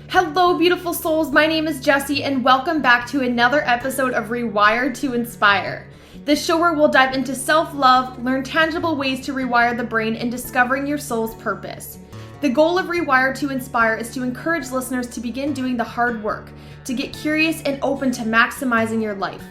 Hello, beautiful souls. My name is Jessie, and welcome back to another episode of Rewired to Inspire. This show where we'll dive into self-love, learn tangible ways to rewire the brain, and discovering your soul's purpose. The goal of Rewired to Inspire is to encourage listeners to begin doing the hard work, to get curious and open to maximizing your life.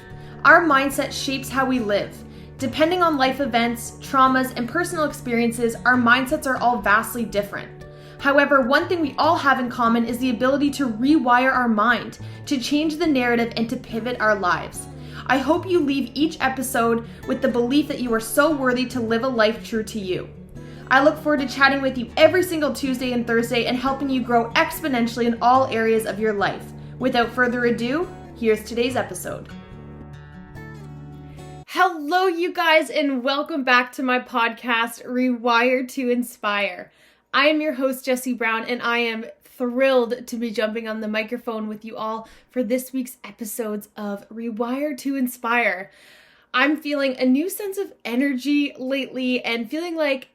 Our mindset shapes how we live. Depending on life events, traumas, and personal experiences, our mindsets are all vastly different. However, one thing we all have in common is the ability to rewire our mind, to change the narrative, and to pivot our lives. I hope you leave each episode with the belief that you are so worthy to live a life true to you. I look forward to chatting with you every single Tuesday and Thursday and helping you grow exponentially in all areas of your life. Without further ado, here's today's episode. Hello, you guys, and welcome back to my podcast, Rewired to Inspire. I am your host, Jessie Brown, and I am thrilled to be jumping on the microphone with you all for this week's episodes of Rewired to Inspire. I'm feeling a new sense of energy lately and feeling like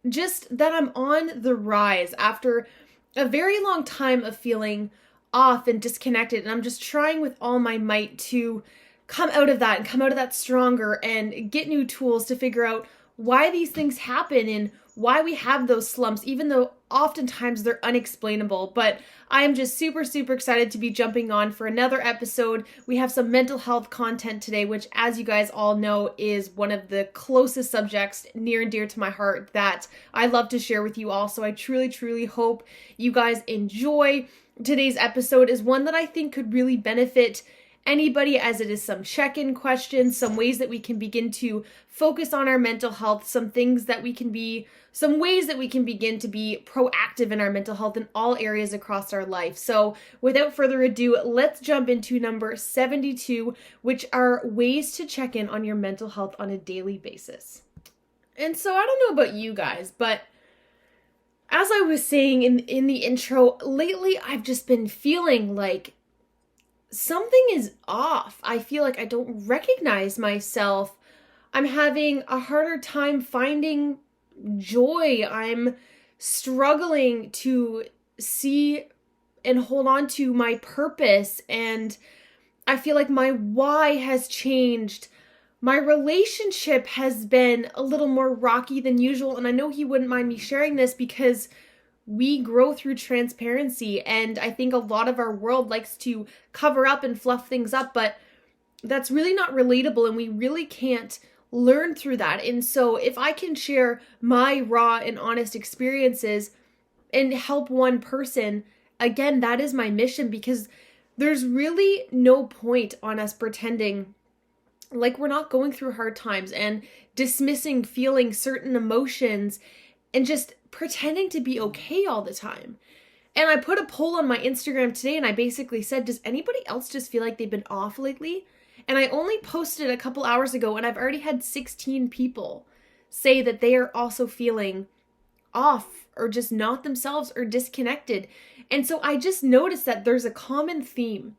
just that I'm on the rise after a very long time of feeling off and disconnected, and I'm just trying with all my might to come out of that and come out of that stronger and get new tools to figure out why these things happen and why we have those slumps, even though oftentimes they're unexplainable. But I am just super excited to be jumping on for another episode. We have some mental health content today, which, as you guys all know, is one of the closest subjects near and dear to my heart that I love to share with you all. So I truly hope you guys enjoy. Today's episode is one that I think could really benefit anybody, as it is some check-in questions, some ways that we can begin to focus on our mental health, some ways that we can begin to be proactive in our mental health in all areas across our life. So without further ado, let's jump into number 72, which are ways to check in on your mental health on a daily basis. And so I don't know about you guys, but as I was saying in the intro, lately I've just been feeling like something is off. I feel like I don't recognize myself. I'm having a harder time finding joy. I'm struggling to see and hold on to my purpose. And I feel like my why has changed. My relationship has been a little more rocky than usual. And I know he wouldn't mind me sharing this because we grow through transparency, and I think a lot of our world likes to cover up and fluff things up, but that's really not relatable, and we really can't learn through that. And so if I can share my raw and honest experiences and help one person, again, that is my mission, because there's really no point on us pretending like we're not going through hard times and dismissing feeling certain emotions and just pretending to be okay all the time. And I put a poll on my Instagram today, and I basically said, does anybody else just feel like they've been off lately? And I only posted a couple hours ago, and I've already had 16 people say that they are also feeling off or just not themselves or disconnected. And so I just noticed that there's a common theme.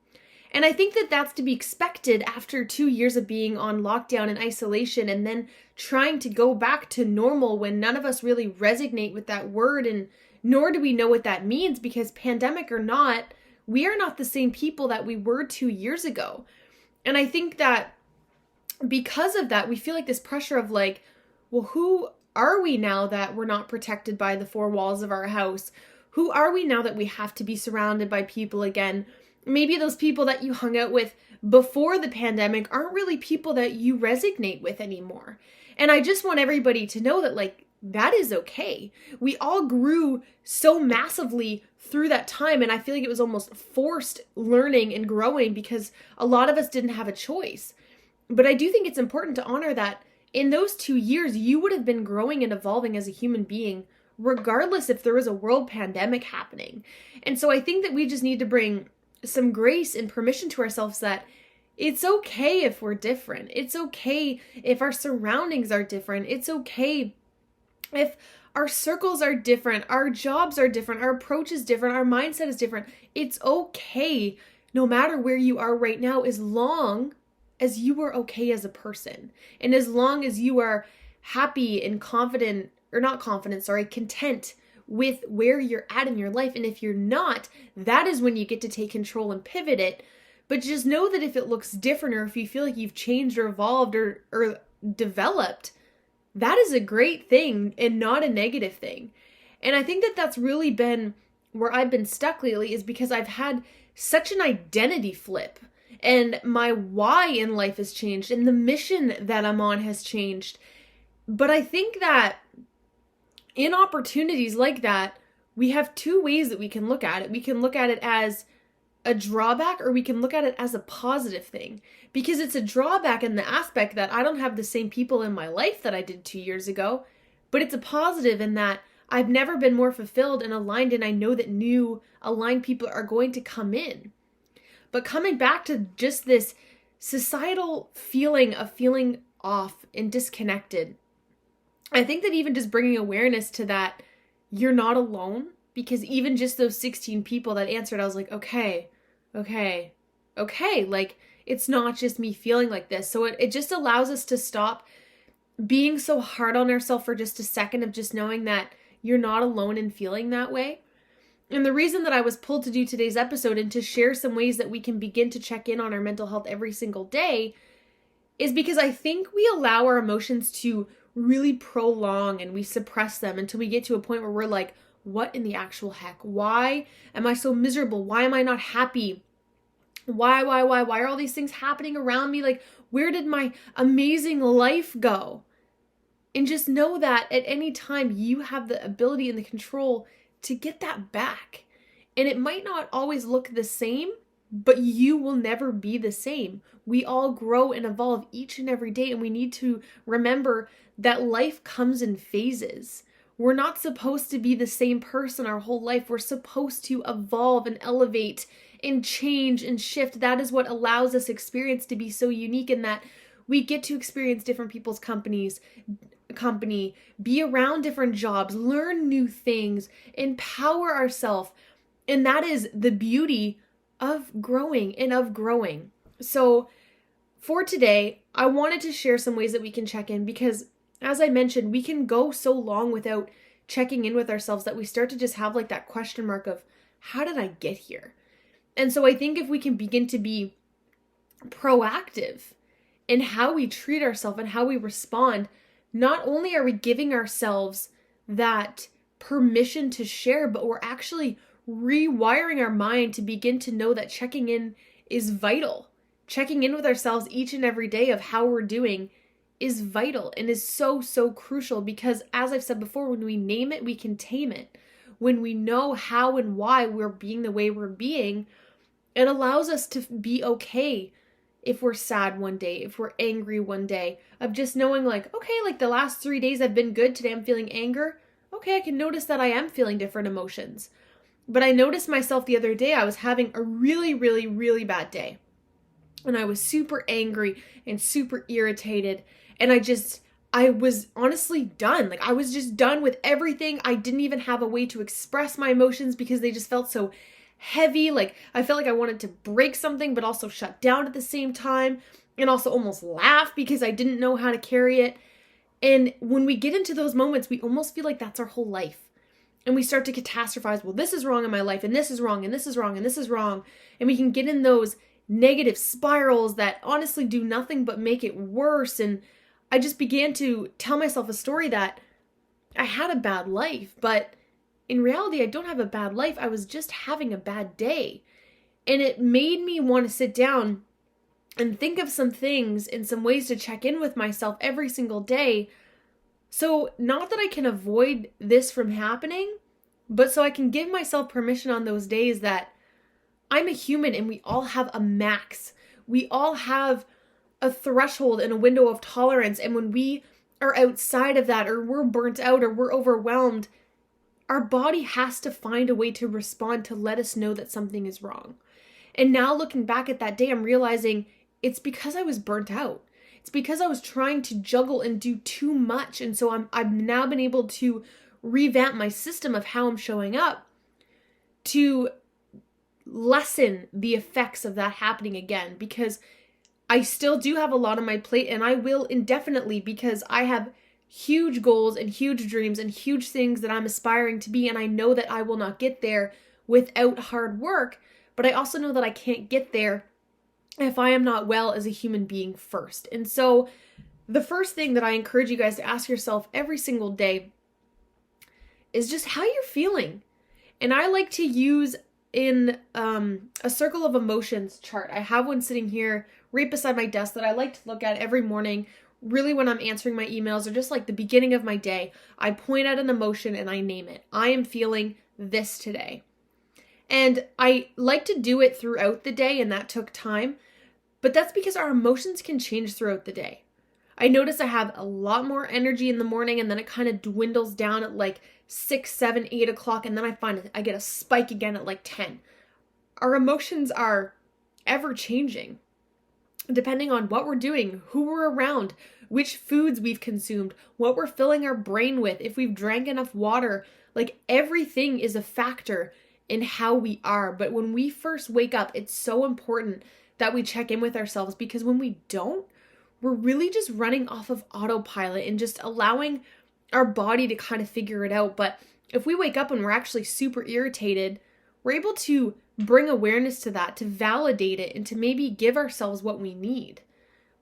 And I think that that's to be expected after 2 years of being on lockdown and isolation and then trying to go back to normal when none of us really resonate with that word, and nor do we know what that means, because pandemic or not, we are not the same people that we were 2 years ago. And I think that because of that, we feel like this pressure of like, well, who are we now that we're not protected by the four walls of our house? Who are we now that we have to be surrounded by people again? Maybe those people that you hung out with before the pandemic aren't really people that you resonate with anymore. And I just want everybody to know that, like, that is okay. We all grew so massively through that time, and I feel like it was almost forced learning and growing because a lot of us didn't have a choice. But I do think it's important to honor that in those 2 years, you would have been growing and evolving as a human being, regardless if there was a world pandemic happening. And so I think that we just need to bring some grace and permission to ourselves that it's okay if we're different. It's okay if our surroundings are different. It's okay if our circles are different, our jobs are different, our approach is different, our mindset is different. It's okay no matter where you are right now, as long as you are okay as a person. And as long as you are happy and content with where you're at in your life. And if you're not, that is when you get to take control and pivot it. But just know that if it looks different, or if you feel like you've changed or evolved or developed, that is a great thing and not a negative thing. And I think that that's really been where I've been stuck lately, is because I've had such an identity flip, and my why in life has changed, and the mission that I'm on has changed. But I think that in opportunities like that, we have two ways that we can look at it. We can look at it as a drawback, or we can look at it as a positive thing, because it's a drawback in the aspect that I don't have the same people in my life that I did 2 years ago, but it's a positive in that I've never been more fulfilled and aligned, and I know that new aligned people are going to come in. But coming back to just this societal feeling of feeling off and disconnected, I think that even just bringing awareness to that, you're not alone, because even just those 16 people that answered, I was like, okay, like, it's not just me feeling like this. So it just allows us to stop being so hard on ourselves for just a second, of just knowing that you're not alone in feeling that way. And the reason that I was pulled to do today's episode and to share some ways that we can begin to check in on our mental health every single day is because I think we allow our emotions to really prolong, and we suppress them until we get to a point where we're like, what in the actual heck? Why am I so miserable? Why am I not happy? Why are all these things happening around me? Like, where did my amazing life go? And just know that at any time you have the ability and the control to get that back. And it might not always look the same, but you will never be the same. We all grow and evolve each and every day, and we need to remember that life comes in phases. We're not supposed to be the same person our whole life. We're supposed to evolve and elevate and change and shift. That is what allows this experience to be so unique, in that we get to experience different people's company, be around different jobs, learn new things, empower ourselves. And that is the beauty of growing and of growing. So for today, I wanted to share some ways that we can check in, because as I mentioned, we can go so long without checking in with ourselves that we start to just have like that question mark of, how did I get here? And so I think if we can begin to be proactive in how we treat ourselves and how we respond, not only are we giving ourselves that permission to share, but we're actually rewiring our mind to begin to know that checking in is vital. Checking in with ourselves each and every day of how we're doing is vital and is so, so crucial, because as I've said before, when we name it, we can tame it. When we know how and why we're being the way we're being, it allows us to be okay if we're sad one day, if we're angry one day, of just knowing like, okay, like the last 3 days I've been good, today I'm feeling anger. Okay, I can notice that I am feeling different emotions. But I noticed myself the other day, I was having a really, really, really bad day. And I was super angry and super irritated. And I was honestly done. Like, I was just done with everything. I didn't even have a way to express my emotions because they just felt so heavy. Like, I felt like I wanted to break something, but also shut down at the same time, and also almost laugh because I didn't know how to carry it. And when we get into those moments, we almost feel like that's our whole life. And we start to catastrophize, well, this is wrong in my life, and this is wrong, and this is wrong, and this is wrong. And we can get in those negative spirals that honestly do nothing but make it worse. And I just began to tell myself a story that I had a bad life, but in reality, I don't have a bad life. I was just having a bad day. And it made me want to sit down and think of some things and some ways to check in with myself every single day. So not that I can avoid this from happening, but so I can give myself permission on those days that I'm a human and we all have a max. We all have a threshold and a window of tolerance. And when we are outside of that, or we're burnt out, or we're overwhelmed, our body has to find a way to respond to let us know that something is wrong. And now looking back at that day, I'm realizing it's because I was burnt out. It's because I was trying to juggle and do too much. And so I've now been able to revamp my system of how I'm showing up to lessen the effects of that happening again, because I still do have a lot on my plate, and I will indefinitely, because I have huge goals and huge dreams and huge things that I'm aspiring to be, and I know that I will not get there without hard work, but I also know that I can't get there if I am not well as a human being first. And so the first thing that I encourage you guys to ask yourself every single day is just how you're feeling. And I like to use in a circle of emotions chart. I have one sitting here right beside my desk that I like to look at every morning, really when I'm answering my emails or just like the beginning of my day. I point out an emotion and I name it. I am feeling this today. And I like to do it throughout the day, and that took time, but that's because our emotions can change throughout the day. I notice I have a lot more energy in the morning, and then it kind of dwindles down at like 6, 7, 8 o'clock, and then I find I get a spike again at like 10. Our emotions are ever changing, depending on what we're doing, who we're around, which foods we've consumed, what we're filling our brain with, if we've drank enough water. Like, everything is a factor in how we are. But when we first wake up, it's so important that we check in with ourselves, because when we don't, we're really just running off of autopilot and just allowing our body to kind of figure it out. But if we wake up and we're actually super irritated, we're able to bring awareness to that, to validate it, and to maybe give ourselves what we need.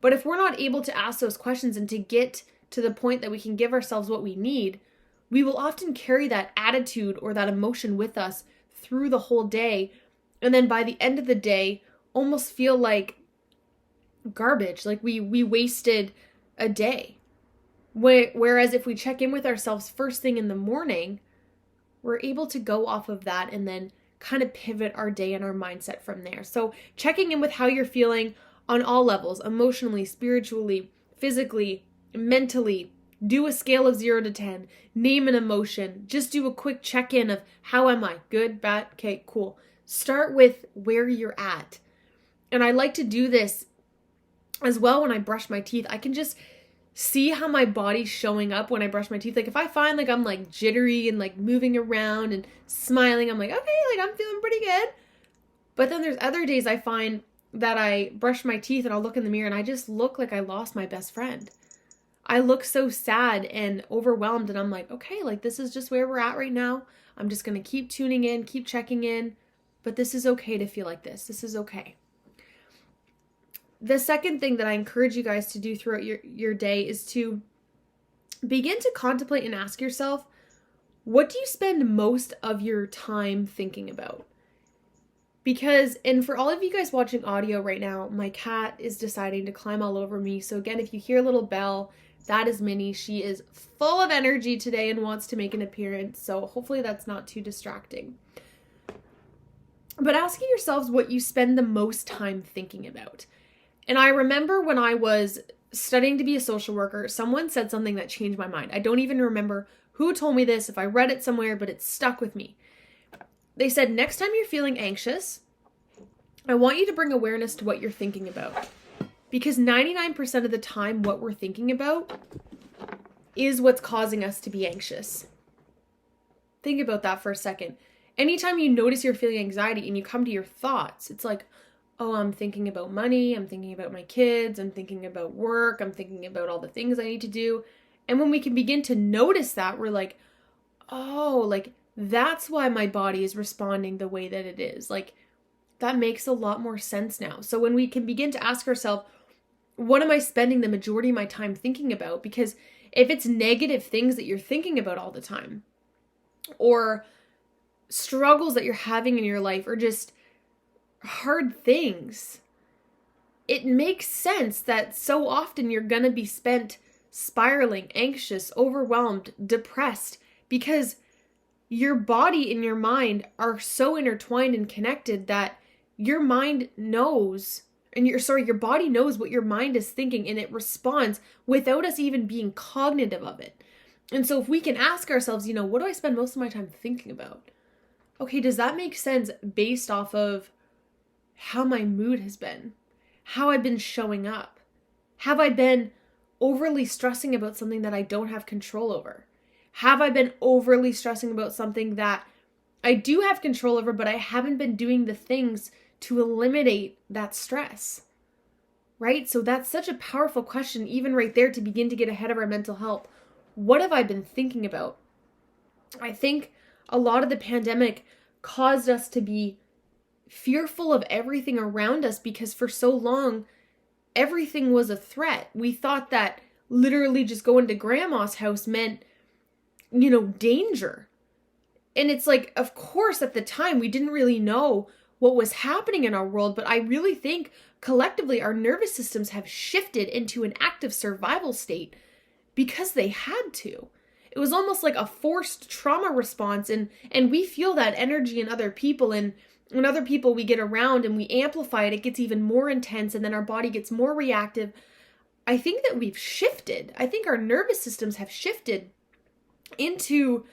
But if we're not able to ask those questions and to get to the point that we can give ourselves what we need, we will often carry that attitude or that emotion with us through the whole day. And then by the end of the day, almost feel like garbage, like we wasted a day. Whereas if we check in with ourselves first thing in the morning, we're able to go off of that and then kind of pivot our day and our mindset from there. So checking in with how you're feeling on all levels, emotionally, spiritually, physically, mentally. Do a scale of 0 to 10. Name an emotion. Just do a quick check-in of how am I? Good, bad? Okay, cool. Start with where you're at. And I like to do this as well when I brush my teeth. I can just see how my body's showing up when I brush my teeth. Like, if I find like I'm like jittery and like moving around and smiling, I'm like, okay, like I'm feeling pretty good. But then there's other days I find that I brush my teeth and I'll look in the mirror and I just look like I lost my best friend. I look so sad and overwhelmed, and I'm like, okay, like this is just where we're at right now. I'm just going to keep tuning in, keep checking in, but this is okay to feel like this. This is okay. The second thing that I encourage you guys to do throughout your day is to begin to contemplate and ask yourself, what do you spend most of your time thinking about? Because, and for all of you guys watching audio right now, my cat is deciding to climb all over me. So again, if you hear a little bell, that is Minnie. She is full of energy today and wants to make an appearance. So hopefully that's not too distracting. But asking yourselves what you spend the most time thinking about. And I remember when I was studying to be a social worker, someone said something that changed my mind. I don't even remember who told me this, if I read it somewhere, but it stuck with me. They said, next time you're feeling anxious, I want you to bring awareness to what you're thinking about. Because 99% of the time, what we're thinking about is what's causing us to be anxious. Think about that for a second. Anytime you notice you're feeling anxiety and you come to your thoughts, it's like, oh, I'm thinking about money, I'm thinking about my kids, I'm thinking about work, I'm thinking about all the things I need to do. And when we can begin to notice that, we're like, oh, like that's why my body is responding the way that it is. Like, that makes a lot more sense now. So when we can begin to ask ourselves, what am I spending the majority of my time thinking about? Because if it's negative things that you're thinking about all the time, or struggles that you're having in your life, or just hard things, it makes sense that so often you're going to be spent spiraling, anxious, overwhelmed, depressed, because your body and your mind are so intertwined and connected that your mind knows, and your body knows what your mind is thinking, and it responds without us even being cognitive of it. And so if we can ask ourselves, what do I spend most of my time thinking about? Okay, does that make sense based off of how my mood has been? How I've been showing up? Have I been overly stressing about something that I don't have control over? Have I been overly stressing about something that I do have control over, but I haven't been doing the things to eliminate that stress? Right? So that's such a powerful question, even right there, to begin to get ahead of our mental health. what have I been thinking about? I think a lot of the pandemic caused us to be fearful of everything around us because for so long, everything was a threat. We thought that literally just going to grandma's house meant, danger. And it's like, of course, at the time, we didn't really know what was happening in our world, but I really think collectively our nervous systems have shifted into an active survival state because they had to. It was almost like a forced trauma response, and we feel that energy in other people, and when other people we get around and we amplify it, it gets even more intense, and then our body gets more reactive. I think that we've shifted. I think our nervous systems have shifted into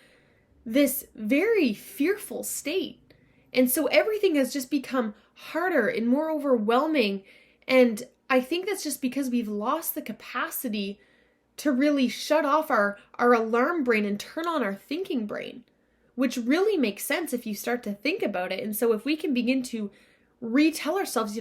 this very fearful state. And so everything has just become harder and more overwhelming. And I think that's just because we've lost the capacity to really shut off our alarm brain and turn on our thinking brain, which really makes sense if you start to think about it. And so if we can begin to retell ourselves,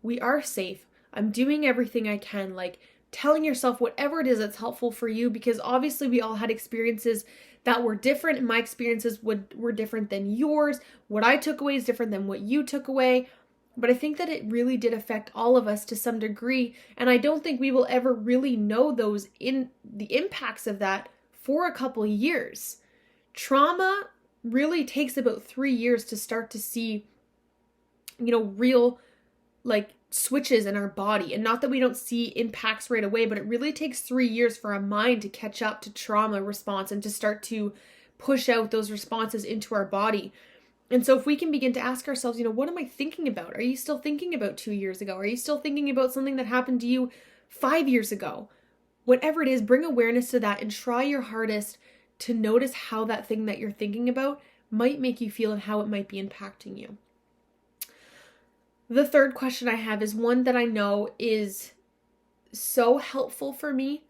we are safe. I'm doing everything I can, like telling yourself whatever it is that's helpful for you, because obviously we all had experiences that were different, and my experiences were different than yours. What I took away is different than what you took away. But I think that it really did affect all of us to some degree, and I don't think we will ever really know the impacts of that for a couple of years. Trauma really takes about 3 years to start to see, real switches in our body. And not that we don't see impacts right away, but it really takes 3 years for our mind to catch up to trauma response and to start to push out those responses into our body. And so if we can begin to ask ourselves, what am I thinking about? Are you still thinking about 2 years ago? Are you still thinking about something that happened to you 5 years ago? Whatever it is, bring awareness to that and try your hardest to notice how that thing that you're thinking about might make you feel and how it might be impacting you. The third question I have is one that I know is so helpful for me,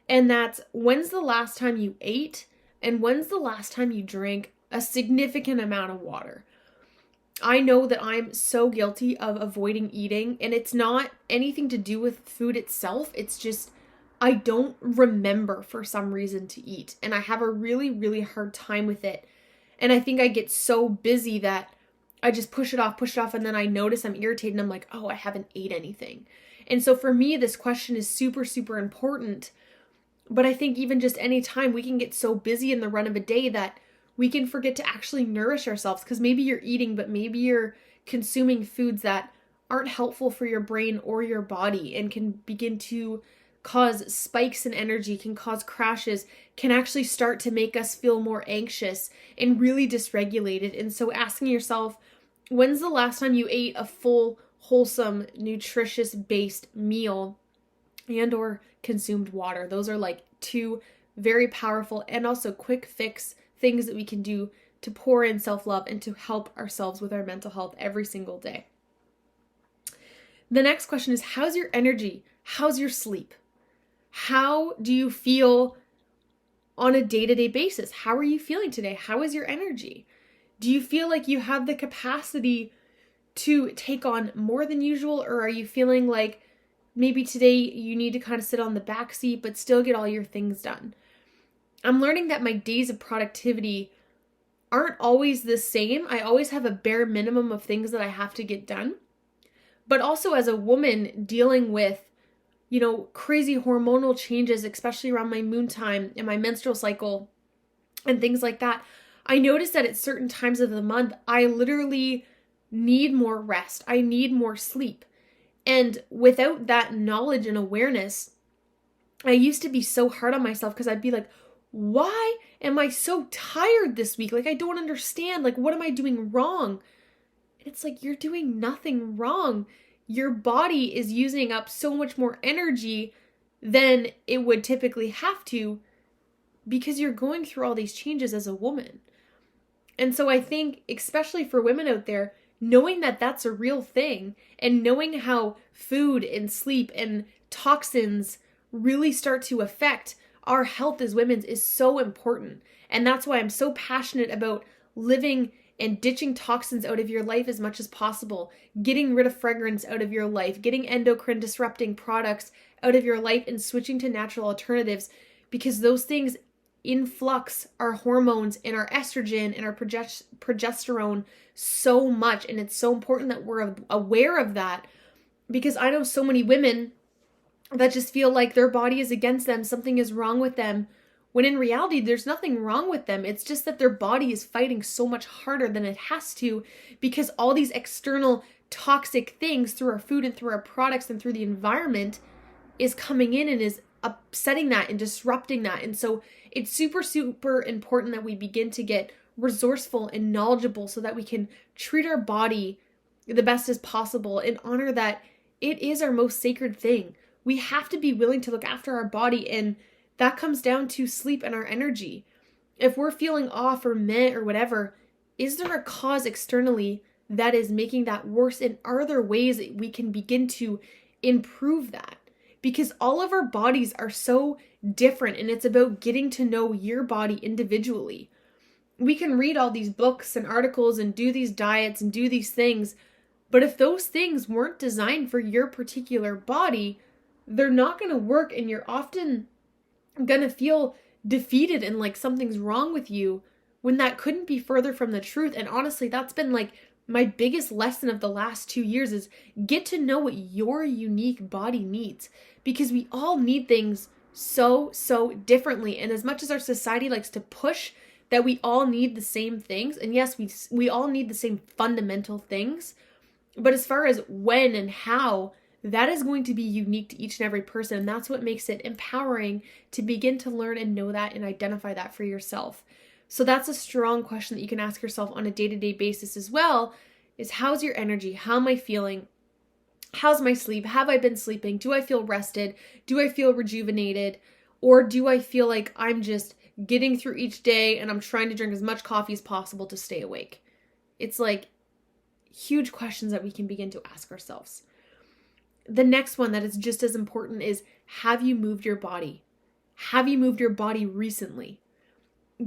and that's, when's the last time you ate and when's the last time you drank a significant amount of water? I know that I'm so guilty of avoiding eating, and it's not anything to do with food itself. It's just I don't remember for some reason to eat, and I have a really, really hard time with it. And I think I get so busy that I just push it off, and then I notice I'm irritated and I'm like, oh, I haven't ate anything. And so for me, this question is super, super important. But I think even just any time we can get so busy in the run of a day that we can forget to actually nourish ourselves, because maybe you're eating, but maybe you're consuming foods that aren't helpful for your brain or your body and can begin to cause spikes in energy, can cause crashes, can actually start to make us feel more anxious and really dysregulated. And so asking yourself, when's the last time you ate a full, wholesome, nutritious-based meal and or consumed water? Those are like two very powerful and also quick fix things that we can do to pour in self-love and to help ourselves with our mental health every single day. The next question is, how's your energy? How's your sleep? How do you feel on a day-to-day basis? How are you feeling today? How is your energy? Do you feel like you have the capacity to take on more than usual, or are you feeling like maybe today you need to kind of sit on the back seat but still get all your things done? I'm learning that my days of productivity aren't always the same. I always have a bare minimum of things that I have to get done. But also as a woman dealing with, crazy hormonal changes, especially around my moon time and my menstrual cycle and things like that, I noticed that at certain times of the month, I literally need more rest. I need more sleep. And without that knowledge and awareness, I used to be so hard on myself because I'd be like, why am I so tired this week? Like, I don't understand. Like, what am I doing wrong? And it's like, you're doing nothing wrong. Your body is using up so much more energy than it would typically have to because you're going through all these changes as a woman. And so I think, especially for women out there, knowing that that's a real thing and knowing how food and sleep and toxins really start to affect our health as women is so important. And that's why I'm so passionate about living and ditching toxins out of your life as much as possible, getting rid of fragrance out of your life, getting endocrine disrupting products out of your life, and switching to natural alternatives, because those things influx our hormones and our estrogen and our progesterone so much. And it's so important that we're aware of that, because I know so many women that just feel like their body is against them, something is wrong with them, when in reality, there's nothing wrong with them. It's just that their body is fighting so much harder than it has to, because all these external toxic things through our food and through our products and through the environment is coming in and is upsetting that and disrupting that. And so it's super, super important that we begin to get resourceful and knowledgeable so that we can treat our body the best as possible and honor that it is our most sacred thing. We have to be willing to look after our body, and that comes down to sleep and our energy. If we're feeling off or meh or whatever, is there a cause externally that is making that worse? And are there ways that we can begin to improve that? Because all of our bodies are so different, and it's about getting to know your body individually. We can read all these books and articles and do these diets and do these things, but if those things weren't designed for your particular body, they're not going to work, and you're often going to feel defeated and like something's wrong with you, when that couldn't be further from the truth. And honestly, that's been like my biggest lesson of the last 2 years, is get to know what your unique body needs, because we all need things so differently. And as much as our society likes to push that we all need the same things, and yes, we all need the same fundamental things, but as far as when and how, that is going to be unique to each and every person. And that's what makes it empowering to begin to learn and know that and identify that for yourself. So that's a strong question that you can ask yourself on a day-to-day basis as well, is how's your energy? How am I feeling? How's my sleep? Have I been sleeping? Do I feel rested? Do I feel rejuvenated? Or do I feel like I'm just getting through each day and I'm trying to drink as much coffee as possible to stay awake? It's like huge questions that we can begin to ask ourselves. The next one that is just as important is, have you moved your body? Have you moved your body recently?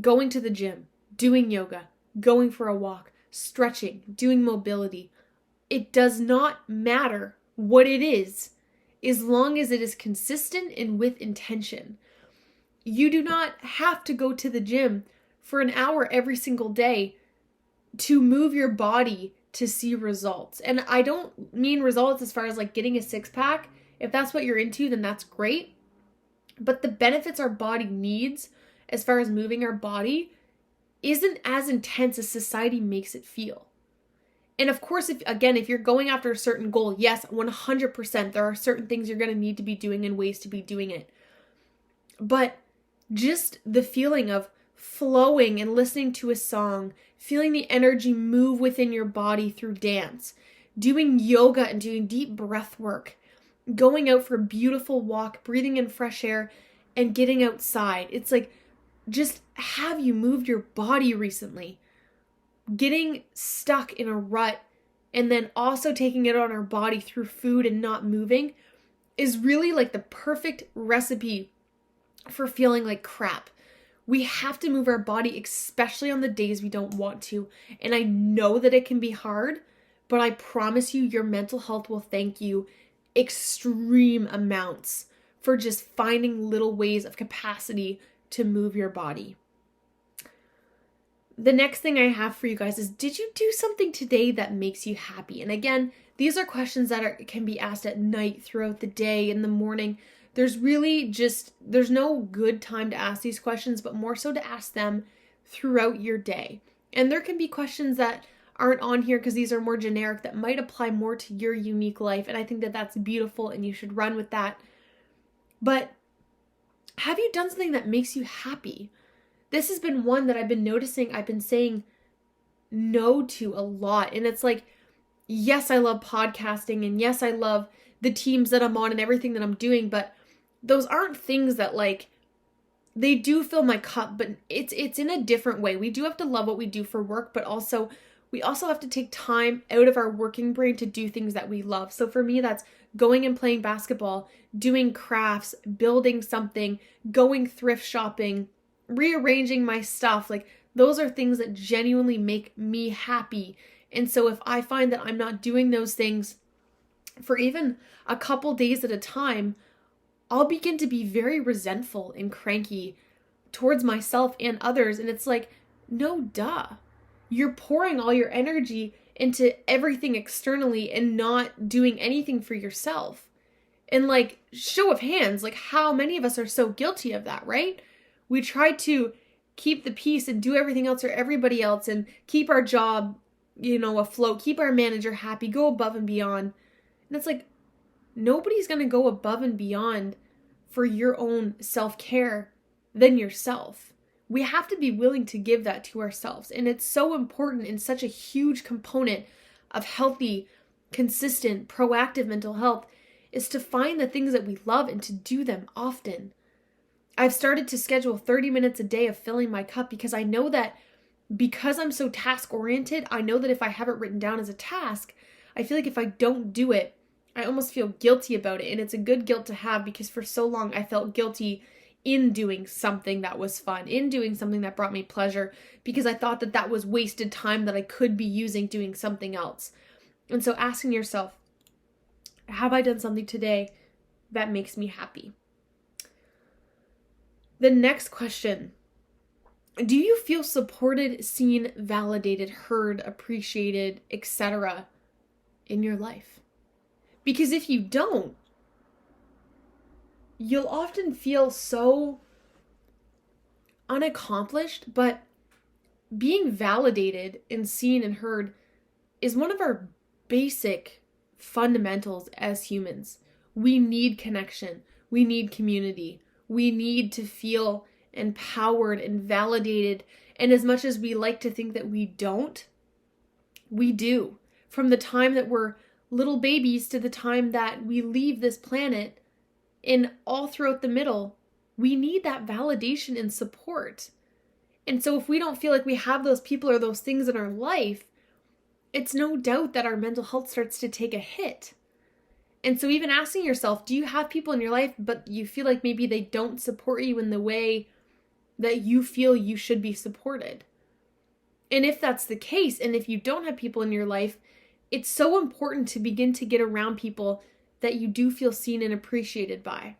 Going to the gym, doing yoga, going for a walk, stretching, doing mobility. It does not matter what it is, as long as it is consistent and with intention. You do not have to go to the gym for an hour every single day to move your body to see results. And I don't mean results as far as like getting a six-pack. If that's what you're into, then that's great. But the benefits our body needs as far as moving our body isn't as intense as society makes it feel. And of course, if you're going after a certain goal, yes, 100%, there are certain things you're going to need to be doing and ways to be doing it. But just the feeling of flowing and listening to a song, feeling the energy move within your body through dance, doing yoga and doing deep breath work, going out for a beautiful walk, breathing in fresh air, and getting outside. It's like, just have you moved your body recently? Getting stuck in a rut and then also taking it on our body through food and not moving is really like the perfect recipe for feeling like crap. We have to move our body, especially on the days we don't want to. And I know that it can be hard, but I promise you, your mental health will thank you extreme amounts for just finding little ways of capacity to move your body. The next thing I have for you guys is, did you do something today that makes you happy? And again, these are questions that can be asked at night, throughout the day, in the morning. There's no good time to ask these questions, but more so to ask them throughout your day. And there can be questions that aren't on here because these are more generic that might apply more to your unique life. And I think that that's beautiful and you should run with that. But have you done something that makes you happy? This has been one that I've been noticing I've been saying no to a lot. And it's like, yes, I love podcasting, and yes, I love the teams that I'm on and everything that I'm doing, but those aren't things that like, they do fill my cup, but it's in a different way. We do have to love what we do for work, but we also have to take time out of our working brain to do things that we love. So for me, that's going and playing basketball, doing crafts, building something, going thrift shopping, rearranging my stuff. Like, those are things that genuinely make me happy. And so if I find that I'm not doing those things for even a couple days at a time, I'll begin to be very resentful and cranky towards myself and others. And it's like, no, duh. You're pouring all your energy into everything externally and not doing anything for yourself. And like, show of hands, like how many of us are so guilty of that, right? We try to keep the peace and do everything else for everybody else and keep our job, afloat, keep our manager happy, go above and beyond. And it's like, nobody's going to go above and beyond for your own self-care than yourself. We have to be willing to give that to ourselves. And it's so important and such a huge component of healthy, consistent, proactive mental health is to find the things that we love and to do them often. I've started to schedule 30 minutes a day of filling my cup because I know that because I'm so task-oriented, I know that if I have it written down as a task, I feel like if I don't do it, I almost feel guilty about it. And it's a good guilt to have because for so long I felt guilty in doing something that was fun, in doing something that brought me pleasure, because I thought that that was wasted time that I could be using doing something else. And so asking yourself, have I done something today that makes me happy? The next question, do you feel supported, seen, validated, heard, appreciated, etc. in your life? Because if you don't, you'll often feel so unaccomplished, but being validated and seen and heard is one of our basic fundamentals as humans. We need connection. We need community. We need to feel empowered and validated. And as much as we like to think that we don't, we do. From the time that we're little babies to the time that we leave this planet, and all throughout the middle, we need that validation and support. And so if we don't feel like we have those people or those things in our life, it's no doubt that our mental health starts to take a hit. And so even asking yourself, do you have people in your life, but you feel like maybe they don't support you in the way that you feel you should be supported? And if that's the case, and if you don't have people in your life, it's so important to begin to get around people that you do feel seen and appreciated by.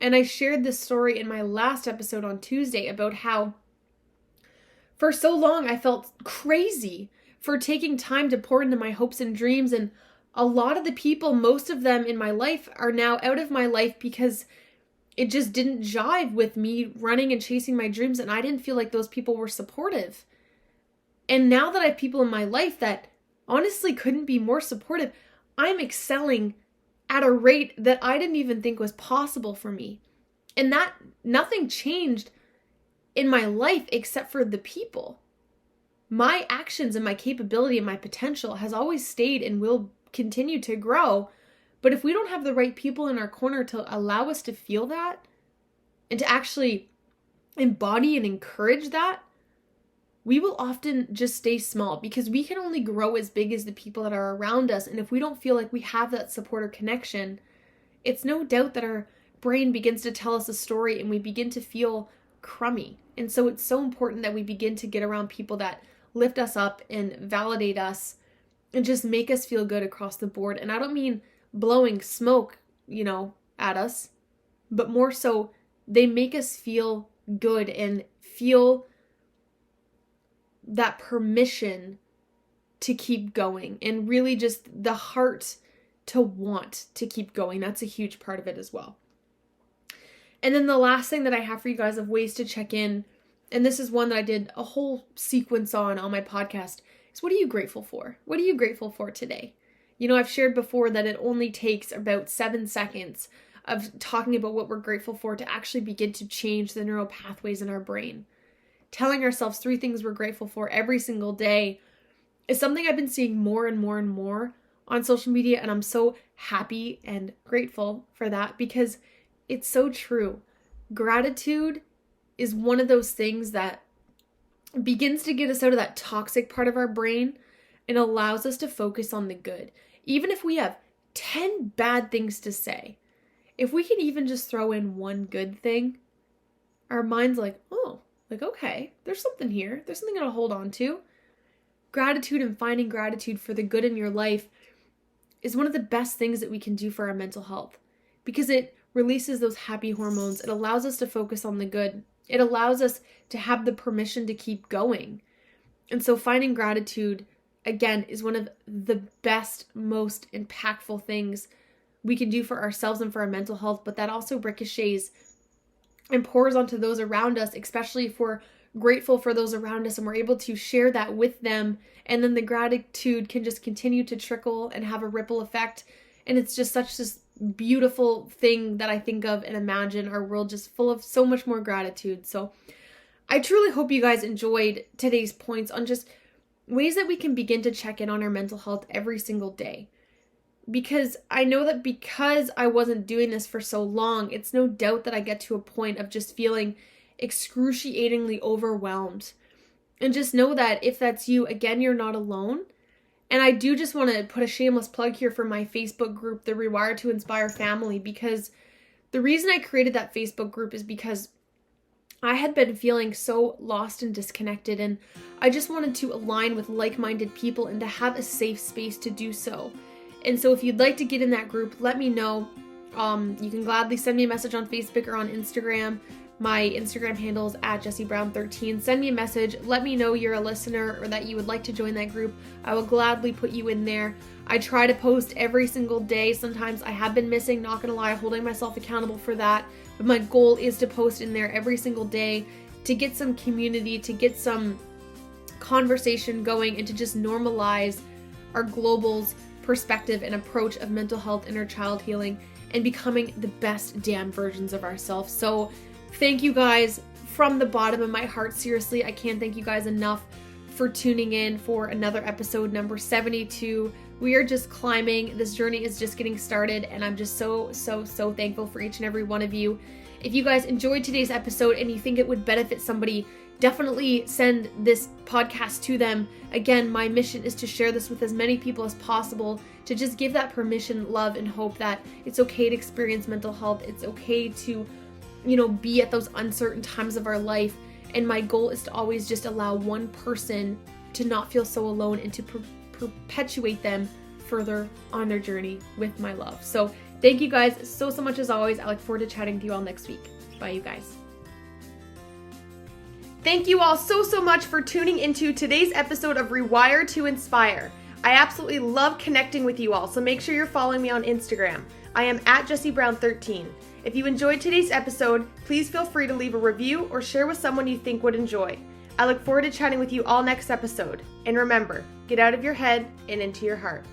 And I shared this story in my last episode on Tuesday about how for so long I felt crazy for taking time to pour into my hopes and dreams. And a lot of the people, most of them in my life, are now out of my life because it just didn't jive with me running and chasing my dreams. And I didn't feel like those people were supportive. And now that I have people in my life that honestly couldn't be more supportive, I'm excelling at a rate that I didn't even think was possible for me. And that nothing changed in my life except for the people. My actions and my capability and my potential has always stayed and will continue to grow. But if we don't have the right people in our corner to allow us to feel that and to actually embody and encourage that, we will often just stay small because we can only grow as big as the people that are around us. And if we don't feel like we have that support or connection, it's no doubt that our brain begins to tell us a story and we begin to feel crummy. And so it's so important that we begin to get around people that lift us up and validate us and just make us feel good across the board. And I don't mean blowing smoke, at us, but more so they make us feel good and feel that permission to keep going and really just the heart to want to keep going. That's a huge part of it as well. And then the last thing that I have for you guys of ways to check in, and this is one that I did a whole sequence on my podcast, is what are you grateful for? What are you grateful for today? I've shared before that it only takes about 7 seconds of talking about what we're grateful for to actually begin to change the neural pathways in our brain. Telling ourselves 3 things we're grateful for every single day is something I've been seeing more and more and more on social media, and I'm so happy and grateful for that because it's so true. Gratitude is one of those things that begins to get us out of that toxic part of our brain and allows us to focus on the good. Even if we have 10 bad things to say, if we can even just throw in one good thing, our mind's like, oh, okay, there's something here. There's something to hold on to. Gratitude and finding gratitude for the good in your life is one of the best things that we can do for our mental health because it releases those happy hormones. It allows us to focus on the good. It allows us to have the permission to keep going. And so finding gratitude, again, is one of the best, most impactful things we can do for ourselves and for our mental health, but that also ricochets and pours onto those around us, especially if we're grateful for those around us and we're able to share that with them. And then the gratitude can just continue to trickle and have a ripple effect. And it's just such this beautiful thing that I think of and imagine our world just full of so much more gratitude. So I truly hope you guys enjoyed today's points on just ways that we can begin to check in on our mental health every single day. Because I know that because I wasn't doing this for so long, it's no doubt that I get to a point of just feeling excruciatingly overwhelmed. And just know that if that's you, again, you're not alone. And I do just want to put a shameless plug here for my Facebook group, the Rewire to Inspire family, because the reason I created that Facebook group is because I had been feeling so lost and disconnected, and I just wanted to align with like-minded people and to have a safe space to do so. And so if you'd like to get in that group, let me know. You can gladly send me a message on Facebook or on Instagram. My Instagram handle is @JessieBrown13. Send me a message. Let me know you're a listener or that you would like to join that group. I will gladly put you in there. I try to post every single day. Sometimes I have been missing, not gonna lie, holding myself accountable for that. But my goal is to post in there every single day to get some community, to get some conversation going, and to just normalize our global's perspective and approach of mental health, inner child healing, and becoming the best damn versions of ourselves. So thank you guys from the bottom of my heart. Seriously, I can't thank you guys enough for tuning in for another episode, number 72. We are just climbing. This journey is just getting started, and I'm just so thankful for each and every one of you. If you guys enjoyed today's episode and you think it would benefit somebody, definitely send this podcast to them. Again, my mission is to share this with as many people as possible, to just give that permission, love, and hope that it's okay to experience mental health. It's okay to, be at those uncertain times of our life. And my goal is to always just allow one person to not feel so alone and to perpetuate them further on their journey with my love. So thank you guys so much as always. I look forward to chatting with you all next week. Bye, you guys. Thank you all so much for tuning into today's episode of Rewire to Inspire. I absolutely love connecting with you all, so make sure you're following me on Instagram. I am @JessieBrown13. If you enjoyed today's episode, please feel free to leave a review or share with someone you think would enjoy. I look forward to chatting with you all next episode. And remember, get out of your head and into your heart.